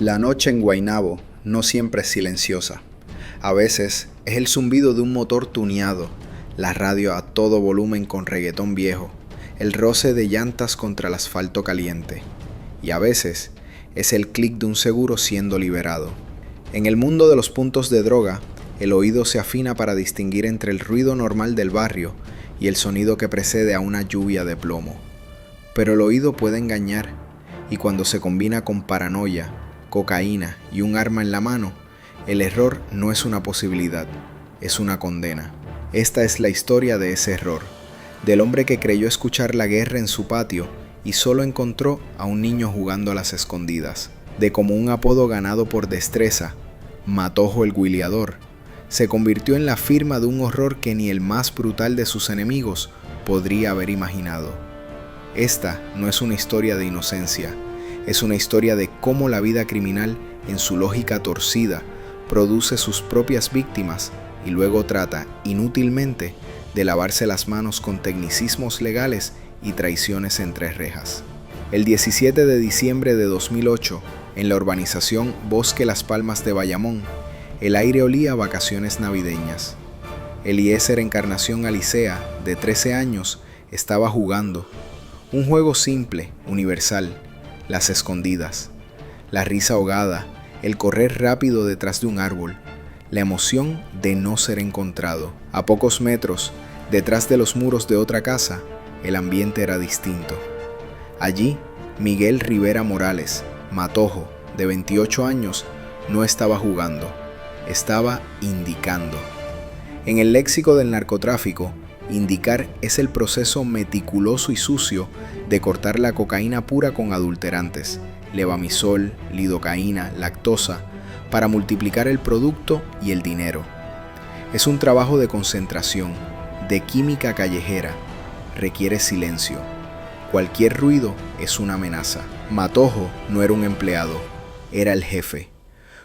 La noche en Guaynabo no siempre es silenciosa. A veces es el zumbido de un motor tuneado, la radio a todo volumen con reggaetón viejo, el roce de llantas contra el asfalto caliente. Y a veces es el clic de un seguro siendo liberado. En el mundo de los puntos de droga, el oído se afina para distinguir entre el ruido normal del barrio y el sonido que precede a una lluvia de plomo. Pero el oído puede engañar, y cuando se combina con paranoia, cocaína y un arma en la mano, el error no es una posibilidad, es una condena. Esta es la historia de ese error, del hombre que creyó escuchar la guerra en su patio y solo encontró a un niño jugando a las escondidas, de cómo un apodo ganado por destreza, Matojo el Guiliador, se convirtió en la firma de un horror que ni el más brutal de sus enemigos podría haber imaginado. Esta no es una historia de inocencia, es una historia de cómo la vida criminal, en su lógica torcida, produce sus propias víctimas y luego trata, inútilmente, de lavarse las manos con tecnicismos legales y traiciones entre rejas. El 17 de diciembre de 2008, en la urbanización Bosque Las Palmas de Bayamón, el aire olía a vacaciones navideñas. Eliezer Encarnación Alicea, de 13 años, estaba jugando. Un juego simple, universal, las escondidas, la risa ahogada, el correr rápido detrás de un árbol, la emoción de no ser encontrado. A pocos metros, detrás de los muros de otra casa, el ambiente era distinto. Allí, Miguel Rivera Morales, Matojo, de 28 años, no estaba jugando, estaba indicando. En el léxico del narcotráfico, indicar es el proceso meticuloso y sucio de cortar la cocaína pura con adulterantes, levamisol, lidocaína, lactosa, para multiplicar el producto y el dinero. Es un trabajo de concentración, de química callejera, requiere silencio. Cualquier ruido es una amenaza. Matojo no era un empleado, era el jefe.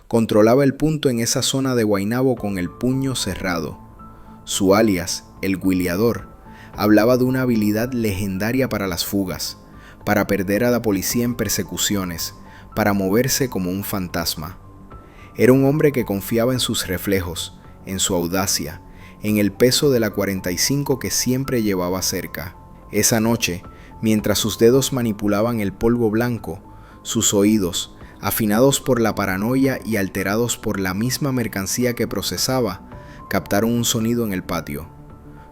Controlaba el punto en esa zona de Guaynabo con el puño cerrado. Su alias, el Guiliador, hablaba de una habilidad legendaria para las fugas, para perder a la policía en persecuciones, para moverse como un fantasma. Era un hombre que confiaba en sus reflejos, en su audacia, en el peso de la 45 que siempre llevaba cerca. Esa noche, mientras sus dedos manipulaban el polvo blanco, sus oídos, afinados por la paranoia y alterados por la misma mercancía que procesaba, captaron un sonido en el patio.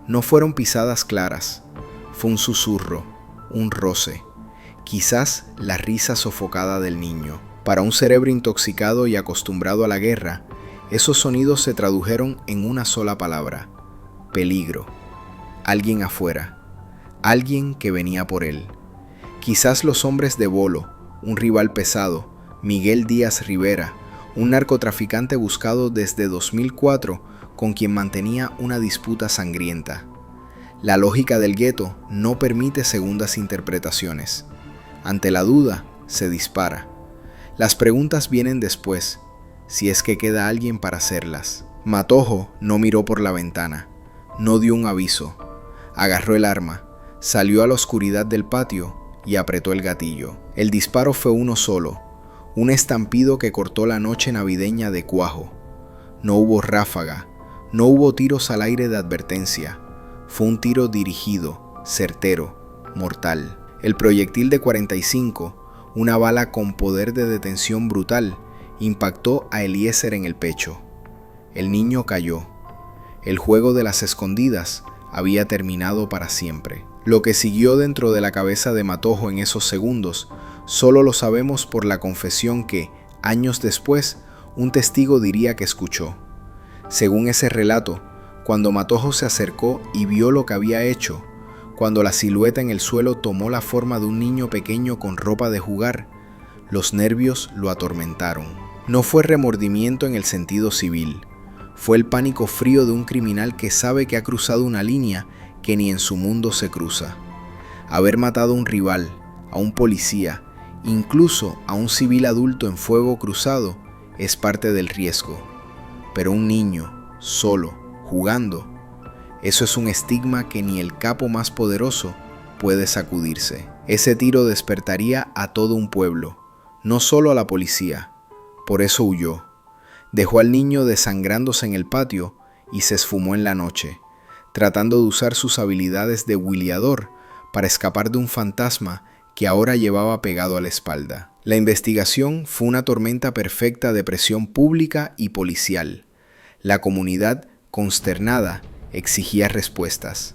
No fueron pisadas claras, fue un susurro, un roce, quizás la risa sofocada del niño. Para un cerebro intoxicado y acostumbrado a la guerra, esos sonidos se tradujeron en una sola palabra: peligro. Alguien afuera, alguien que venía por él. Quizás los hombres de Bolo, un rival pesado, Miguel Díaz Rivera, un narcotraficante buscado desde 2004, con quien mantenía una disputa sangrienta. La lógica del gueto no permite segundas interpretaciones. Ante la duda, se dispara. Las preguntas vienen después, si es que queda alguien para hacerlas. Matojo no miró por la ventana, no dio un aviso. Agarró el arma, salió a la oscuridad del patio y apretó el gatillo. El disparo fue uno solo, un estampido que cortó la noche navideña de cuajo. No hubo ráfaga, no hubo tiros al aire de advertencia. Fue un tiro dirigido, certero, mortal. El proyectil de 45, una bala con poder de detención brutal, impactó a Eliezer en el pecho. El niño cayó. El juego de las escondidas había terminado para siempre. Lo que siguió dentro de la cabeza de Matojo en esos segundos, solo lo sabemos por la confesión que, años después, un testigo diría que escuchó. Según ese relato, cuando Matojo se acercó y vio lo que había hecho, cuando la silueta en el suelo tomó la forma de un niño pequeño con ropa de jugar, los nervios lo atormentaron. No fue remordimiento en el sentido civil, fue el pánico frío de un criminal que sabe que ha cruzado una línea que ni en su mundo se cruza. Haber matado a un rival, a un policía, incluso a un civil adulto en fuego cruzado, es parte del riesgo. Pero un niño, solo, jugando, eso es un estigma que ni el capo más poderoso puede sacudirse. Ese tiro despertaría a todo un pueblo, no solo a la policía, Por eso huyó. Dejó al niño desangrándose en el patio y se esfumó en la noche, tratando de usar sus habilidades de huileador para escapar de un fantasma que ahora llevaba pegado a la espalda. La investigación fue una tormenta perfecta de presión pública y policial. La comunidad, consternada, exigía respuestas.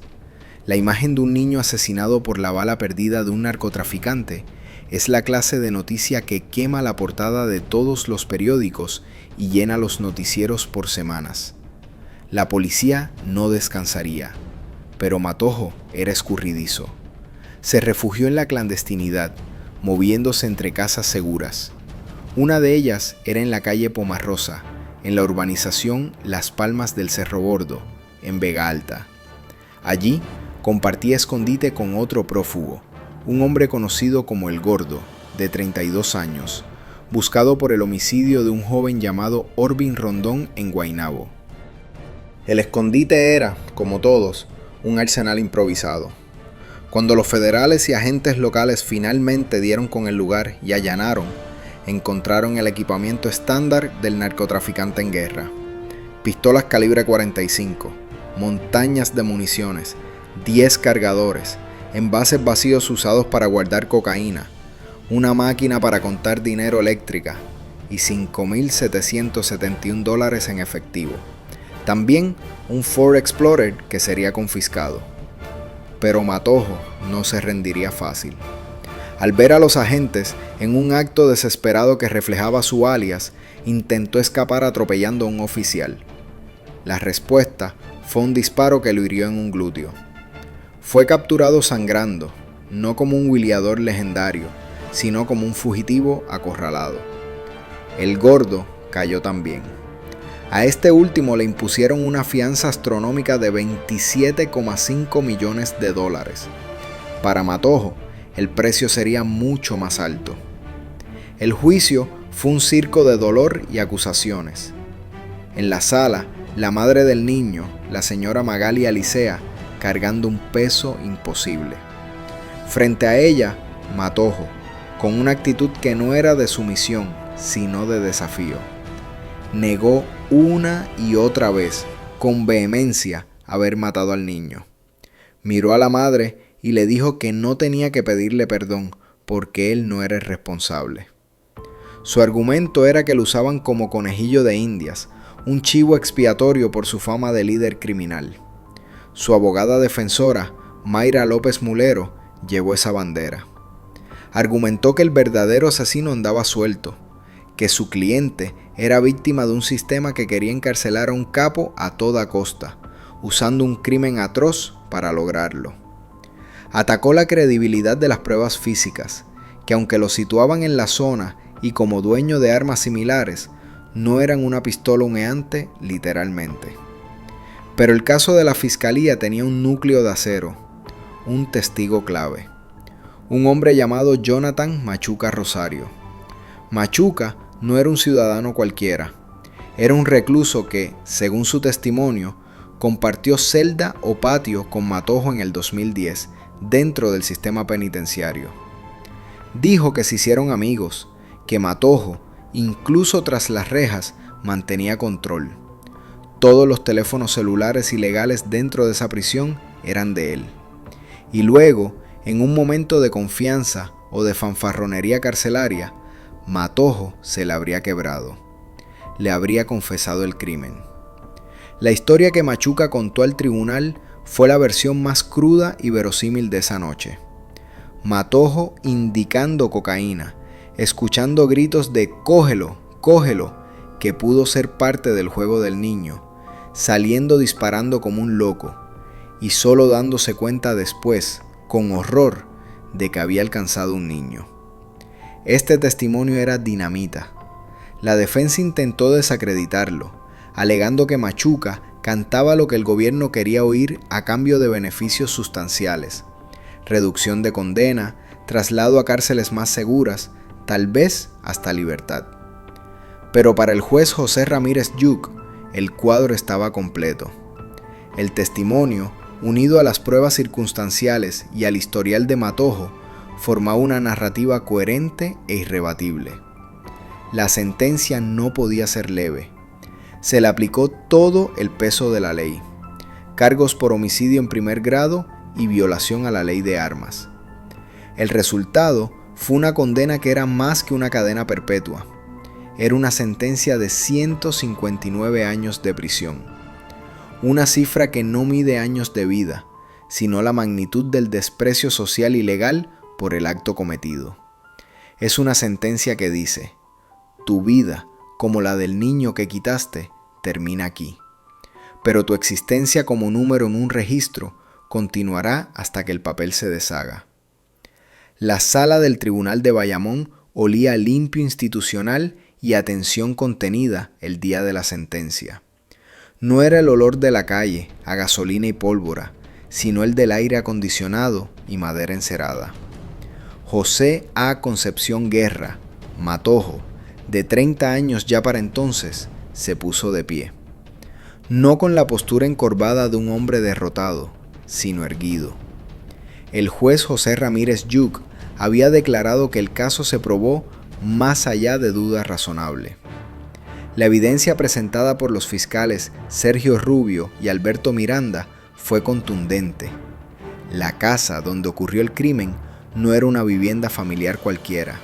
La imagen de un niño asesinado por la bala perdida de un narcotraficante es la clase de noticia que quema la portada de todos los periódicos y llena los noticieros por semanas. La policía no descansaría, pero Matojo era escurridizo. Se refugió en la clandestinidad, moviéndose entre casas seguras. Una de ellas era en la calle Pomarrosa, en la urbanización Las Palmas del Cerro Gordo, en Vega Alta. Allí compartía escondite con otro prófugo, un hombre conocido como El Gordo, de 32 años, buscado por el homicidio de un joven llamado Orvin Rondón en Guaynabo. El escondite era, como todos, un arsenal improvisado. Cuando los federales y agentes locales finalmente dieron con el lugar y allanaron, encontraron el equipamiento estándar del narcotraficante en guerra. Pistolas calibre 45, montañas de municiones, 10 cargadores, envases vacíos usados para guardar cocaína, una máquina para contar dinero eléctrica y $5,771 en efectivo. También un Ford Explorer que sería confiscado. Pero Matojo no se rendiría fácil. Al ver a los agentes en un acto desesperado que reflejaba su alias, intentó escapar atropellando a un oficial. La respuesta fue un disparo que lo hirió en un glúteo. Fue capturado sangrando, no como un huileador legendario, sino como un fugitivo acorralado. El Gordo cayó también. A este último le impusieron una fianza astronómica de $27,5 millones. Para Matojo, el precio sería mucho más alto. El juicio fue un circo de dolor y acusaciones. En la sala, la madre del niño, la señora Magali Alicea, cargando un peso imposible. Frente a ella, Matojo, con una actitud que no era de sumisión, sino de desafío. Negó una y otra vez, con vehemencia, haber matado al niño. Miró a la madre y le dijo que no tenía que pedirle perdón porque él no era el responsable. Su argumento era que lo usaban como conejillo de indias, un chivo expiatorio por su fama de líder criminal. Su abogada defensora, Mayra López Mulero, llevó esa bandera. Argumentó que el verdadero asesino andaba suelto, que su cliente era víctima de un sistema que quería encarcelar a un capo a toda costa, usando un crimen atroz para lograrlo. Atacó la credibilidad de las pruebas físicas, que aunque lo situaban en la zona y como dueño de armas similares, no eran una pistola humeante literalmente. Pero el caso de la fiscalía tenía un núcleo de acero, un testigo clave, un hombre llamado Jonathan Machuca Rosario. Machuca no era un ciudadano cualquiera, era un recluso que, según su testimonio, compartió celda o patio con Matojo en el 2010 dentro del sistema penitenciario. Dijo que se hicieron amigos, que Matojo, incluso tras las rejas, mantenía control. Todos los teléfonos celulares ilegales dentro de esa prisión eran de él. Y luego, en un momento de confianza o de fanfarronería carcelaria, Matojo se le habría quebrado. Le habría confesado el crimen. La historia que Machuca contó al tribunal fue la versión más cruda y verosímil de esa noche. Matojo indicando cocaína, escuchando gritos de «cógelo, cógelo», que pudo ser parte del juego del niño, saliendo disparando como un loco, y solo dándose cuenta después, con horror, de que había alcanzado un niño. Este testimonio era dinamita. La defensa intentó desacreditarlo, alegando que Machuca cantaba lo que el gobierno quería oír a cambio de beneficios sustanciales: reducción de condena, traslado a cárceles más seguras, tal vez hasta libertad. Pero para el juez José Ramírez Yuc, el cuadro estaba completo. El testimonio, unido a las pruebas circunstanciales y al historial de Matojo, formaba una narrativa coherente e irrebatible. La sentencia no podía ser leve. Se le aplicó todo el peso de la ley. Cargos por homicidio en primer grado y violación a la ley de armas. El resultado fue una condena que era más que una cadena perpetua. Era una sentencia de 159 años de prisión. Una cifra que no mide años de vida, sino la magnitud del desprecio social y legal por el acto cometido. Es una sentencia que dice: tu vida, como la del niño que quitaste, termina aquí. Pero tu existencia como número en un registro continuará hasta que el papel se deshaga. La sala del Tribunal de Bayamón olía a limpio institucional y atención contenida el día de la sentencia. No era el olor de la calle, a gasolina y pólvora, sino el del aire acondicionado y madera encerada. José A. Concepción Guerra, Matojo, de 30 años ya para entonces, se puso de pie. No con la postura encorvada de un hombre derrotado, sino erguido. El juez José Ramírez Yuc había declarado que el caso se probó más allá de duda razonable. La evidencia presentada por los fiscales Sergio Rubio y Alberto Miranda fue contundente. La casa donde ocurrió el crimen no era una vivienda familiar cualquiera.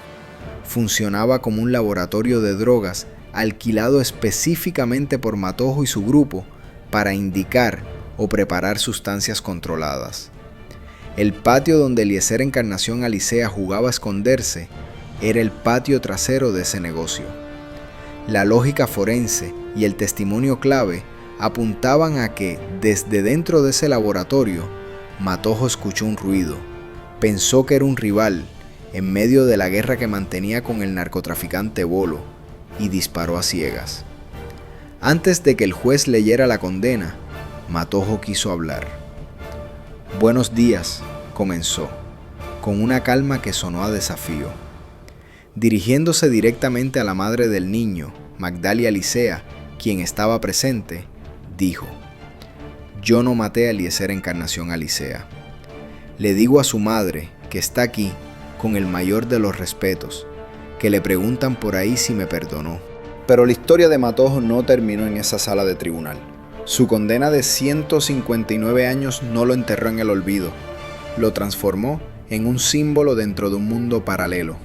Funcionaba como un laboratorio de drogas alquilado específicamente por Matojo y su grupo para indicar o preparar sustancias controladas. El patio donde Eliezer Encarnación Alicea jugaba a esconderse era el patio trasero de ese negocio. La lógica forense y el testimonio clave apuntaban a que, desde dentro de ese laboratorio, Matojo escuchó un ruido, pensó que era un rival, en medio de la guerra que mantenía con el narcotraficante Bolo, y disparó a ciegas. Antes de que el juez leyera la condena, Matojo quiso hablar. «Buenos días», comenzó, con una calma que sonó a desafío. Dirigiéndose directamente a la madre del niño, Magdalia Alicea, quien estaba presente, dijo: «Yo no maté a Eliezer Encarnación Alicea. Le digo a su madre, que está aquí, con el mayor de los respetos, que le preguntan por ahí si me perdonó». Pero la historia de Matojo no terminó en esa sala de tribunal. Su condena de 159 años no lo enterró en el olvido, lo transformó en un símbolo dentro de un mundo paralelo.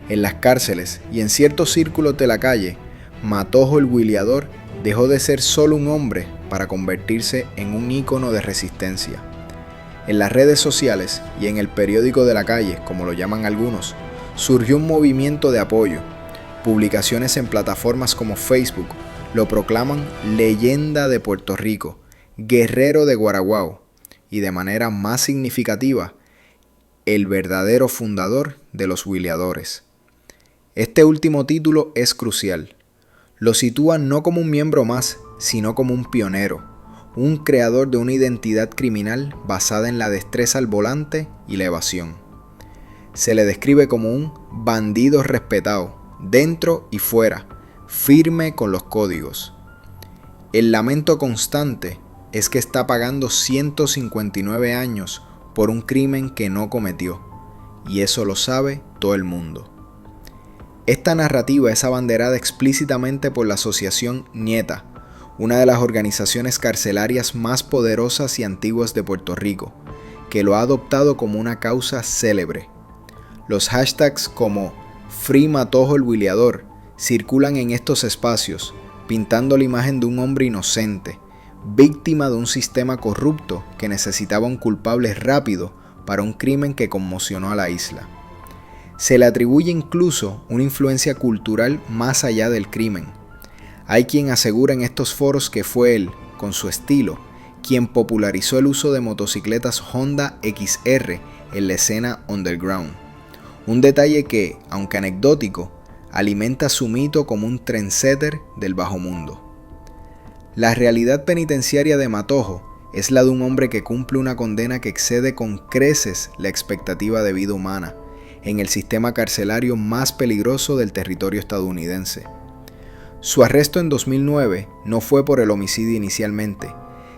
En las cárceles y en ciertos círculos de la calle, Matojo el Huileador dejó de ser solo un hombre para convertirse en un ícono de resistencia. En las redes sociales y en el periódico de la calle, como lo llaman algunos, surgió un movimiento de apoyo. Publicaciones en plataformas como Facebook lo proclaman leyenda de Puerto Rico, guerrero de Guaraguao y, de manera más significativa, el verdadero fundador de los Huileadores. Este último título es crucial. Lo sitúa no como un miembro más, sino como un pionero, un creador de una identidad criminal basada en la destreza al volante y la evasión. Se le describe como un bandido respetado, dentro y fuera, firme con los códigos. El lamento constante es que está pagando 159 años por un crimen que no cometió, y eso lo sabe todo el mundo. Esta narrativa es abanderada explícitamente por la Asociación Nieta, una de las organizaciones carcelarias más poderosas y antiguas de Puerto Rico, que lo ha adoptado como una causa célebre. Los hashtags como Free Matojo el Huileador circulan en estos espacios, pintando la imagen de un hombre inocente, víctima de un sistema corrupto que necesitaba un culpable rápido para un crimen que conmocionó a la isla. Se le atribuye incluso una influencia cultural más allá del crimen. Hay quien asegura en estos foros que fue él, con su estilo, quien popularizó el uso de motocicletas Honda XR en la escena underground. Un detalle que, aunque anecdótico, alimenta su mito como un trendsetter del bajo mundo. La realidad penitenciaria de Matojo es la de un hombre que cumple una condena que excede con creces la expectativa de vida humana en el sistema carcelario más peligroso del territorio estadounidense. Su arresto en 2009 no fue por el homicidio inicialmente,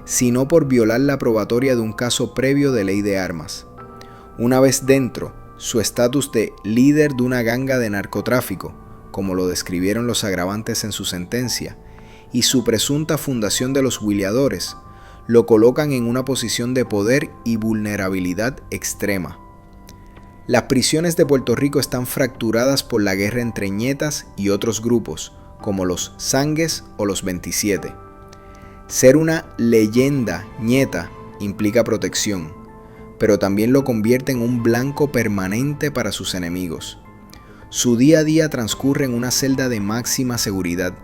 sino por violar la probatoria de un caso previo de ley de armas. Una vez dentro, su estatus de líder de una ganga de narcotráfico como lo describieron los agravantes en su sentencia, y su presunta fundación de los Huileadores, lo colocan en una posición de poder y vulnerabilidad extrema. Las prisiones de Puerto Rico están fracturadas por la guerra entre ñetas y otros grupos, como los Sangues o los 27. Ser una leyenda ñeta implica protección, pero también lo convierte en un blanco permanente para sus enemigos. Su día a día transcurre en una celda de máxima seguridad,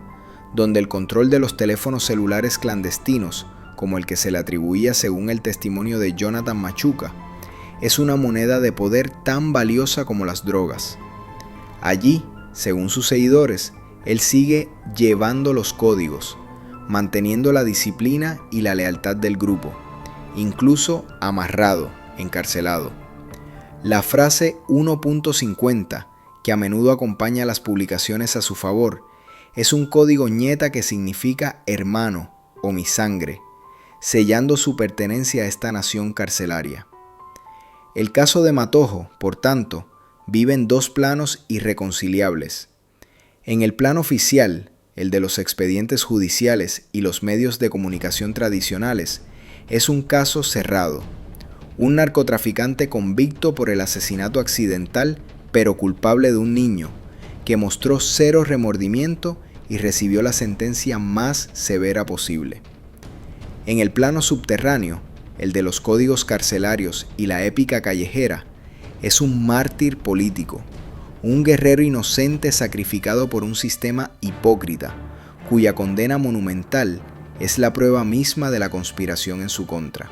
donde el control de los teléfonos celulares clandestinos, como el que se le atribuía según el testimonio de Jonathan Machuca, es una moneda de poder tan valiosa como las drogas. Allí, según sus seguidores, él sigue llevando los códigos, manteniendo la disciplina y la lealtad del grupo, incluso amarrado, encarcelado. La frase 1.50, que a menudo acompaña las publicaciones a su favor, es un código ñeta que significa hermano o mi sangre, sellando su pertenencia a esta nación carcelaria. El caso de Matojo, por tanto, vive en dos planos irreconciliables. En el plano oficial, el de los expedientes judiciales y los medios de comunicación tradicionales, es un caso cerrado. Un narcotraficante convicto por el asesinato accidental pero culpable de un niño, que mostró cero remordimiento y recibió la sentencia más severa posible. En el plano subterráneo, el de los códigos carcelarios y la épica callejera, es un mártir político, un guerrero inocente sacrificado por un sistema hipócrita, cuya condena monumental es la prueba misma de la conspiración en su contra.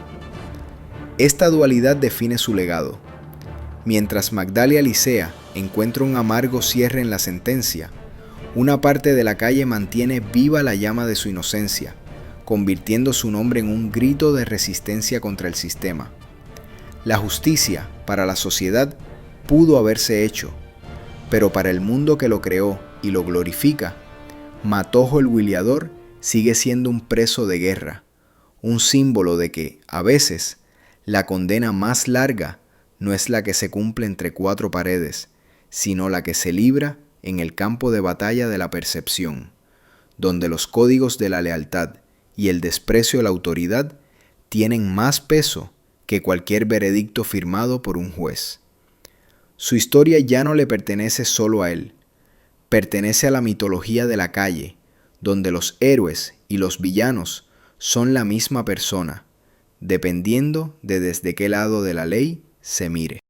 Esta dualidad define su legado. Mientras Magdalia Licea encuentra un amargo cierre en la sentencia, una parte de la calle mantiene viva la llama de su inocencia, convirtiendo su nombre en un grito de resistencia contra el sistema. La justicia, para la sociedad, pudo haberse hecho, pero para el mundo que lo creó y lo glorifica, Matojo el Huileador sigue siendo un preso de guerra, un símbolo de que, a veces, la condena más larga no es la que se cumple entre cuatro paredes, sino la que se libra en el campo de batalla de la percepción, donde los códigos de la lealtad y el desprecio a la autoridad tienen más peso que cualquier veredicto firmado por un juez. Su historia ya no le pertenece solo a él, pertenece a la mitología de la calle, donde los héroes y los villanos son la misma persona, dependiendo de desde qué lado de la ley se mire.